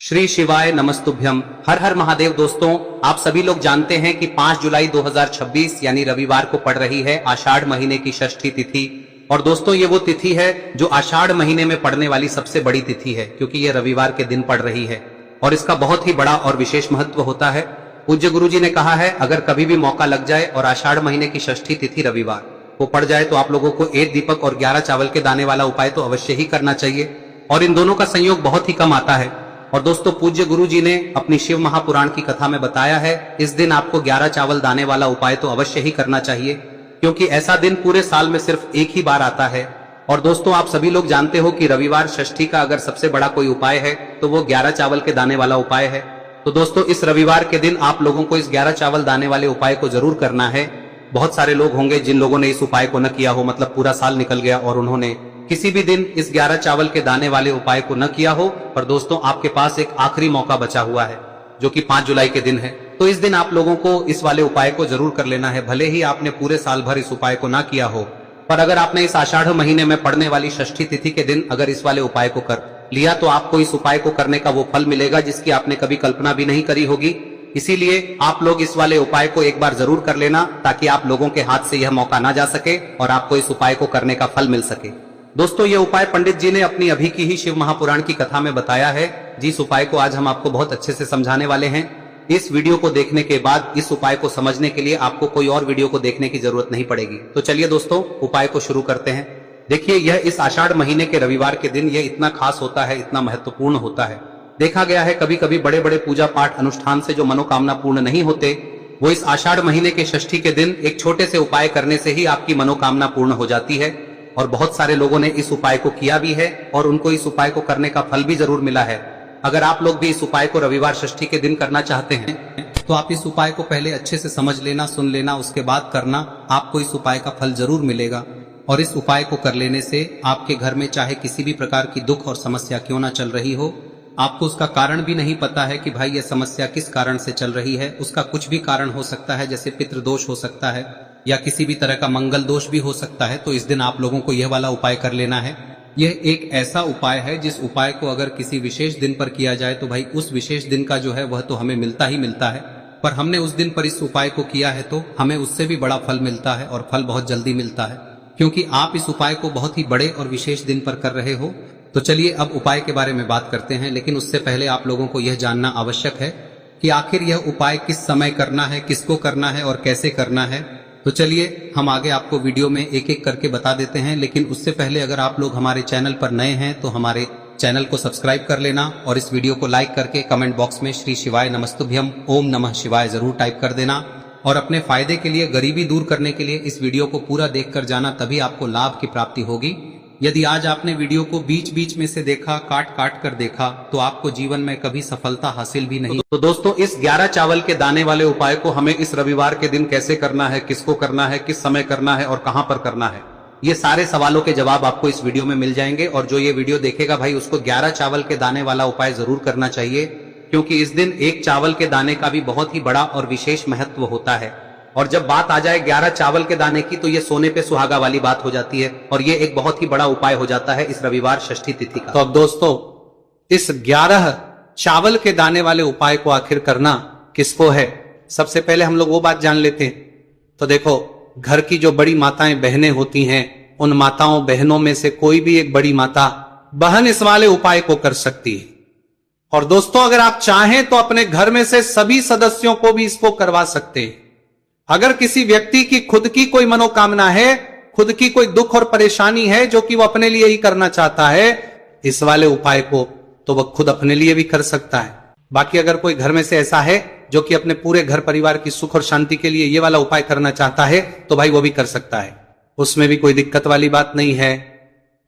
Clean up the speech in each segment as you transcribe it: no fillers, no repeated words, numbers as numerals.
श्री शिवाय नमस्तुभ्यम। हर हर महादेव। दोस्तों, आप सभी लोग जानते हैं कि 5 जुलाई 2026 यानी रविवार को पड़ रही है आषाढ़ महीने की षष्ठी तिथि। और दोस्तों, ये वो तिथि है जो आषाढ़ महीने में पड़ने वाली सबसे बड़ी तिथि है, क्योंकि ये रविवार के दिन पड़ रही है और इसका बहुत ही बड़ा और विशेष महत्व होता है। पूज्य गुरु जी ने कहा है, अगर कभी भी मौका लग जाए और आषाढ़ महीने की षष्ठी तिथि रविवार को पड़ जाए तो आप लोगों को 1 दीपक और 11 चावल के दाने वाला उपाय तो अवश्य ही करना चाहिए। और इन दोनों का संयोग बहुत ही कम आता है। और दोस्तों, पूज्य गुरु जी ने अपनी शिव महापुराण की कथा में बताया है, इस दिन आपको 11 चावल दाने वाला उपाय तो अवश्य ही करना चाहिए, क्योंकि ऐसा दिन पूरे साल में सिर्फ एक ही बार आता है। और दोस्तों, आप सभी लोग जानते हो कि रविवार षष्ठी का अगर सबसे बड़ा कोई उपाय है तो वो 11 चावल के दाने वाला उपाय है। तो दोस्तों, इस रविवार के दिन आप लोगों को इस 11 चावल दाने वाले उपाय को जरूर करना है। बहुत सारे लोग होंगे जिन लोगों ने इस उपाय को न किया हो, मतलब पूरा साल निकल गया और उन्होंने किसी भी दिन इस 11 चावल के दाने वाले उपाय को न किया हो। पर दोस्तों, आपके पास एक आखिरी मौका बचा हुआ है जो कि 5 जुलाई के दिन है। तो इस दिन आप लोगों को इस वाले उपाय को जरूर कर लेना है, भले ही आपने पूरे साल भर इस उपाय को ना किया हो। पर अगर आपने इस आषाढ़ महीने में पड़ने वाली षष्ठी तिथि के दिन अगर इस वाले उपाय को कर लिया तो आपको इस उपाय को करने का वो फल मिलेगा जिसकी आपने कभी कल्पना भी नहीं करी होगी। इसीलिए आप लोग इस वाले उपाय को एक बार जरूर कर लेना, ताकि आप लोगों के हाथ से यह मौका ना जा सके और आपको इस उपाय को करने का फल मिल सके। दोस्तों, ये उपाय पंडित जी ने अपनी अभी की ही शिव महापुराण की कथा में बताया है, जिस उपाय को आज हम आपको बहुत अच्छे से समझाने वाले हैं। इस वीडियो को देखने के बाद इस उपाय को समझने के लिए आपको कोई और वीडियो को देखने की जरूरत नहीं पड़ेगी। तो चलिए दोस्तों, उपाय को शुरू करते हैं। देखिए, यह इस आषाढ़ महीने के रविवार के दिन यह इतना खास होता है, इतना महत्वपूर्ण होता है। देखा गया है कभी कभी बड़े बड़े पूजा पाठ अनुष्ठान से जो मनोकामना पूर्ण नहीं होते, वो इस आषाढ़ महीने के षष्ठी के दिन एक छोटे से उपाय करने से ही आपकी मनोकामना पूर्ण हो जाती है। और बहुत सारे लोगों ने इस उपाय को किया भी है और उनको इस उपाय को करने का फल भी जरूर मिला है। अगर आप लोग भी इस उपाय को रविवार षष्ठी के दिन करना चाहते हैं तो आप इस उपाय को पहले अच्छे से समझ लेना, सुन लेना, उसके बाद करना। आपको इस उपाय का फल जरूर मिलेगा। और इस उपाय को कर लेने से आपके घर में चाहे किसी भी प्रकार की दुख और समस्या क्यों ना चल रही हो, आपको उसका कारण भी नहीं पता है कि भाई यह समस्या किस कारण से चल रही है, उसका कुछ भी कारण हो सकता है, जैसे पितृदोष हो सकता है या किसी भी तरह का मंगल दोष भी हो सकता है। तो इस दिन आप लोगों को यह वाला उपाय कर लेना है। यह एक ऐसा उपाय है जिस उपाय को अगर किसी विशेष दिन पर किया जाए तो भाई उस विशेष दिन का जो है वह तो हमें मिलता ही मिलता है। पर हमने उस दिन पर इस उपाय को किया है तो हमें उससे भी बड़ा फल मिलता है, और फल बहुत जल्दी मिलता है, क्योंकि आप इस उपाय को बहुत ही बड़े और विशेष दिन पर कर रहे हो। तो चलिए अब उपाय के बारे में बात करते हैं, लेकिन उससे पहले आप लोगों को यह जानना आवश्यक है कि आखिर यह उपाय किस समय करना है, किसको करना है और कैसे करना है। तो चलिए हम आगे आपको वीडियो में एक एक करके बता देते हैं। लेकिन उससे पहले अगर आप लोग हमारे चैनल पर नए हैं तो हमारे चैनल को सब्सक्राइब कर लेना और इस वीडियो को लाइक करके कमेंट बॉक्स में श्री शिवाय नमस्तुभ्यम ओम नमः शिवाय जरूर टाइप कर देना। और अपने फायदे के लिए, गरीबी दूर करने के लिए इस वीडियो को पूरा देख कर जाना, तभी आपको लाभ की प्राप्ति होगी। यदि आज आपने वीडियो को बीच बीच में से देखा, काट काट कर देखा, तो आपको जीवन में कभी सफलता हासिल भी नहीं। तो दोस्तों, इस 11 चावल के दाने वाले उपाय को हमें इस रविवार के दिन कैसे करना है, किसको करना है, किस समय करना है और कहां पर करना है, ये सारे सवालों के जवाब आपको इस वीडियो में मिल जाएंगे। और जो ये वीडियो देखेगा भाई, उसको 11 चावल के दाने वाला उपाय जरूर करना चाहिए, क्योंकि इस दिन एक चावल के दाने का भी बहुत ही बड़ा और विशेष महत्व होता है। और जब बात आ जाए 11 चावल के दाने की तो ये सोने पे सुहागा वाली बात हो जाती है, और ये एक बहुत ही बड़ा उपाय हो जाता है इस रविवार षष्ठी तिथि का। तो अब दोस्तों, इस 11 चावल के दाने वाले उपाय को आखिर करना किसको है, सबसे पहले हम लोग वो बात जान लेते हैं। तो देखो, घर की जो बड़ी माताएं बहनें होती हैं, उन माताओं बहनों में से कोई भी एक बड़ी माता बहन इस वाले उपाय को कर सकती है। और दोस्तों, अगर आप चाहें तो अपने घर में से सभी सदस्यों को भी इसको करवा सकते हैं। अगर किसी व्यक्ति की खुद की कोई मनोकामना है, खुद की कोई दुख और परेशानी है जो कि वो अपने लिए ही करना चाहता है इस वाले उपाय को, तो वह खुद अपने लिए भी कर सकता है। बाकी अगर कोई घर में से ऐसा है जो कि अपने पूरे घर परिवार की सुख और शांति के लिए ये वाला उपाय करना चाहता है, तो भाई वो भी कर सकता है, उसमें भी कोई दिक्कत वाली बात नहीं है।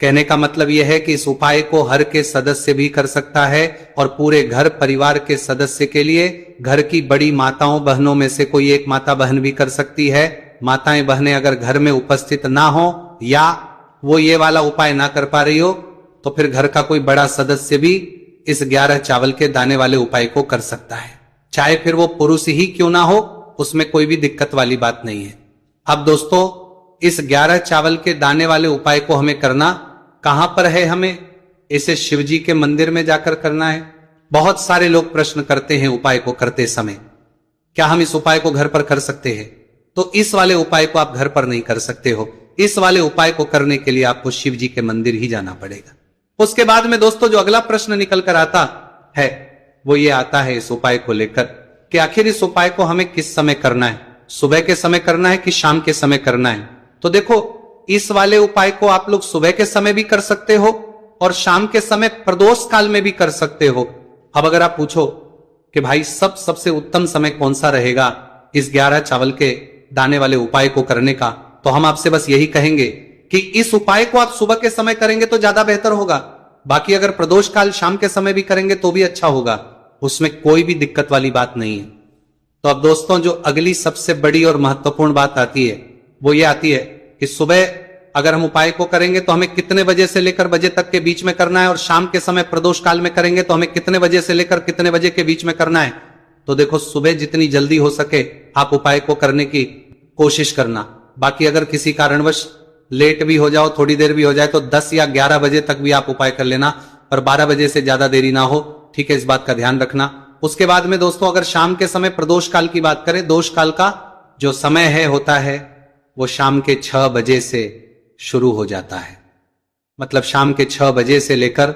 कहने का मतलब यह है कि इस उपाय को हर के सदस्य भी कर सकता है, और पूरे घर परिवार के सदस्य के लिए घर की बड़ी माताओं बहनों में से कोई एक माता बहन भी कर सकती है। माताएं बहनें अगर घर में उपस्थित ना हो या वो ये वाला उपाय ना कर पा रही हो, तो फिर घर का कोई बड़ा सदस्य भी इस 11 चावल के दाने वाले उपाय को कर सकता है, चाहे फिर वो पुरुष ही क्यों ना हो, उसमें कोई भी दिक्कत वाली बात नहीं है। अब दोस्तों, इस 11 चावल के दाने वाले उपाय को हमें करना कहां पर है, हमें इसे शिवजी के मंदिर में जाकर करना है। बहुत सारे लोग प्रश्न करते हैं उपाय को करते समय, क्या हम इस उपाय को घर पर कर सकते हैं? तो इस वाले उपाय को आप घर पर नहीं कर सकते हो। इस वाले उपाय को करने के लिए आपको शिव जी के मंदिर ही जाना पड़ेगा। उसके बाद में दोस्तों जो अगला प्रश्न निकल कर आता है वो ये आता है इस उपाय को लेकर कि आखिर इस उपाय को हमें किस समय करना है, सुबह के समय करना है कि शाम के समय करना है? तो देखो इस वाले उपाय को आप लोग सुबह के समय भी कर सकते हो और शाम के समय प्रदोष काल में भी कर सकते हो। अब अगर आप पूछो कि भाई सबसे उत्तम समय कौन सा रहेगा इस 11 चावल के दाने वाले उपाय को करने का, तो हम आपसे बस यही कहेंगे कि इस उपाय को आप सुबह के समय करेंगे तो ज्यादा बेहतर होगा। बाकी अगर प्रदोष काल शाम के समय भी करेंगे तो भी अच्छा होगा, उसमें कोई भी दिक्कत वाली बात नहीं है। तो अब दोस्तों जो अगली सबसे बड़ी और महत्वपूर्ण बात आती है वो ये आती है कि सुबह अगर हम उपाय को करेंगे तो हमें कितने बजे से लेकर बजे तक के बीच में करना है, और शाम के समय प्रदोष काल में करेंगे तो हमें कितने बजे से लेकर कितने बजे के बीच में करना है। तो देखो सुबह जितनी जल्दी हो सके आप उपाय को करने की कोशिश करना। बाकी अगर किसी कारणवश लेट भी हो जाओ, थोड़ी देर भी हो जाए, तो 10 या 11 बजे तक भी आप उपाय कर लेना, और 12 बजे से ज्यादा देरी ना हो, ठीक है, इस बात का ध्यान रखना। उसके बाद में दोस्तों अगर शाम के समय प्रदोष काल की बात करें, दोष काल का जो समय है होता है वो शाम के 6 बजे से शुरू हो जाता है। मतलब शाम के 6 बजे से लेकर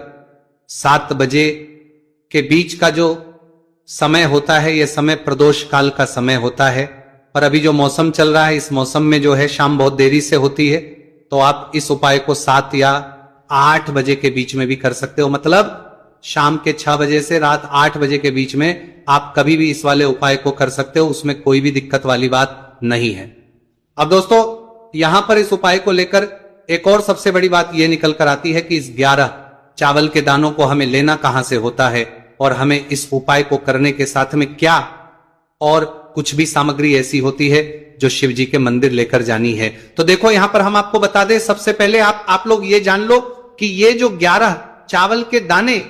7 बजे के बीच का जो समय होता है ये समय प्रदोष काल का समय होता है। और अभी जो मौसम चल रहा है इस मौसम में जो है शाम बहुत देरी से होती है, तो आप इस उपाय को 7 या 8 बजे के बीच में भी कर सकते हो। मतलब शाम के 6 बजे से रात 8 बजे के बीच में आप कभी भी इस वाले उपाय को कर सकते हो, उसमें कोई भी दिक्कत वाली बात नहीं है। अब दोस्तों यहां पर इस उपाय को लेकर एक और सबसे बड़ी बात यह निकल कर आती है कि इस 11 चावल के दानों को हमें लेना कहां से होता है, और हमें इस उपाय को करने के साथ में क्या और कुछ भी सामग्री ऐसी होती है जो शिव जी के मंदिर लेकर जानी है। तो देखो यहां पर हम आपको बता दें, सबसे पहले आप लोग ये जान लो कि ये जो 11 चावल के दाने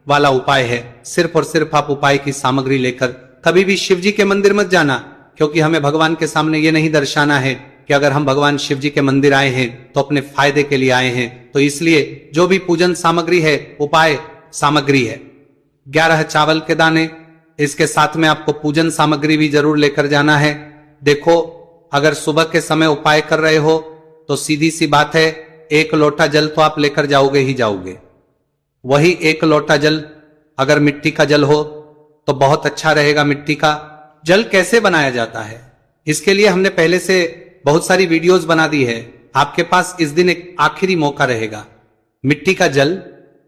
वाला उपाय है, सिर्फ और सिर्फ आप उपाय की सामग्री लेकर कभी भी शिव जी के मंदिर मत जाना, क्योंकि हमें भगवान के सामने ये नहीं दर्शाना है कि अगर हम भगवान शिव जी के मंदिर आए हैं तो अपने फायदे के लिए आए हैं। तो इसलिए जो भी पूजन सामग्री है उपाय सामग्री है 11 चावल के दाने, इसके साथ में आपको पूजन सामग्री भी जरूर लेकर जाना है। देखो अगर सुबह के समय उपाय कर रहे हो तो सीधी सी बात है 1 लोटा जल तो आप लेकर जाओगे ही जाओगे। वही 1 लोटा जल अगर मिट्टी का जल हो तो बहुत अच्छा रहेगा। मिट्टी का जल कैसे बनाया जाता है इसके लिए हमने पहले से बहुत सारी वीडियोस बना दी है। आपके पास इस दिन एक आखिरी मौका रहेगा मिट्टी का जल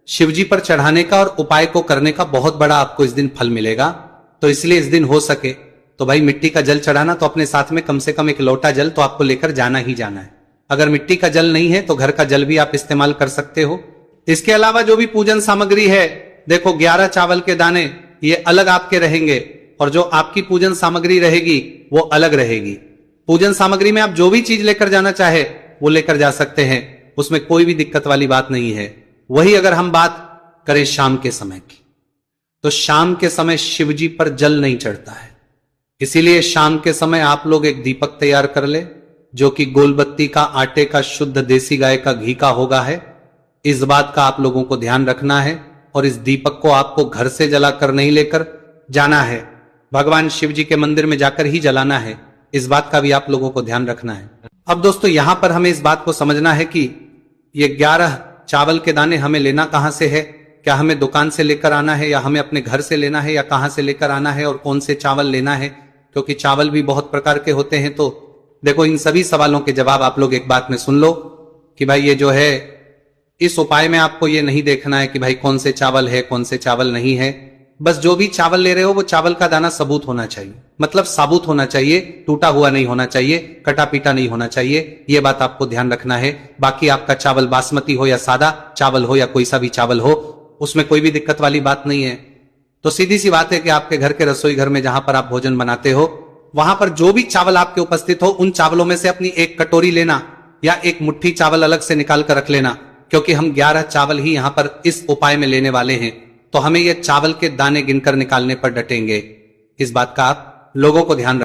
शिवजी पर चढ़ाने का और उपाय को करने का, बहुत बड़ा आपको इस दिन फल मिलेगा। तो इसलिए इस दिन हो सके तो भाई मिट्टी का जल चढ़ाना, तो अपने साथ में कम से कम 1 लोटा जल तो आपको लेकर जाना ही जाना है। अगर मिट्टी का जल नहीं है तो घर का जल भी आप इस्तेमाल कर सकते हो। इसके अलावा जो भी पूजन सामग्री है, देखो 11 चावल के दाने ये अलग आपके रहेंगे और जो आपकी पूजन सामग्री रहेगी वो अलग रहेगी। पूजन सामग्री में आप जो भी चीज लेकर जाना चाहे वो लेकर जा सकते हैं, उसमें कोई भी दिक्कत वाली बात नहीं है। वही अगर हम बात करें शाम के समय की, तो शाम के समय शिवजी पर जल नहीं चढ़ता है, इसीलिए शाम के समय आप लोग एक दीपक तैयार कर ले जो कि गोलबत्ती का, आटे का, शुद्ध देसी गाय का घी का होगा है। इस बात का आप लोगों को ध्यान रखना है और इस दीपक को आपको घर से जलाकर नहीं लेकर जाना है, भगवान शिव जी के मंदिर में जाकर ही जलाना है। इस बात का भी आप लोगों को ध्यान रखना है। अब दोस्तों यहां पर हमें इस बात को समझना है कि ये 11 चावल के दाने हमें लेना कहां से है, क्या हमें दुकान से लेकर आना है या हमें अपने घर से लेना है या कहां से लेकर आना है और कौन से चावल लेना है, क्योंकि चावल भी बहुत प्रकार के होते हैं। तो देखो इन सभी सवालों के जवाब आप लोग एक बात में सुन लो कि भाई ये जो है इस उपाय में आपको ये नहीं देखना है कि भाई कौन से चावल है कौन से चावल नहीं है। बस जो भी चावल ले रहे हो वो चावल का दाना सबूत होना चाहिए, मतलब साबुत होना चाहिए, टूटा हुआ नहीं होना चाहिए, कटा पीटा नहीं होना चाहिए। ये बात आपको ध्यान रखना है। बाकी आपका चावल बासमती हो या सादा चावल हो या कोई सा भी चावल हो, उसमें कोई भी दिक्कत वाली बात नहीं है। तो सीधी सी बात है कि आपके घर के रसोई घर में जहां पर आप भोजन बनाते हो वहां पर जो भी चावल आपके उपस्थित हो उन चावलों में से अपनी 1 कटोरी लेना या 1 मुट्ठी चावल अलग से निकाल कर रख लेना, क्योंकि हम 11 चावल ही यहां पर इस उपाय में लेने वाले हैं। तो हमें ये चावल के दाने गिनकर निकालने पर डटेंगे। इस बात का आप लोगों को ध्यान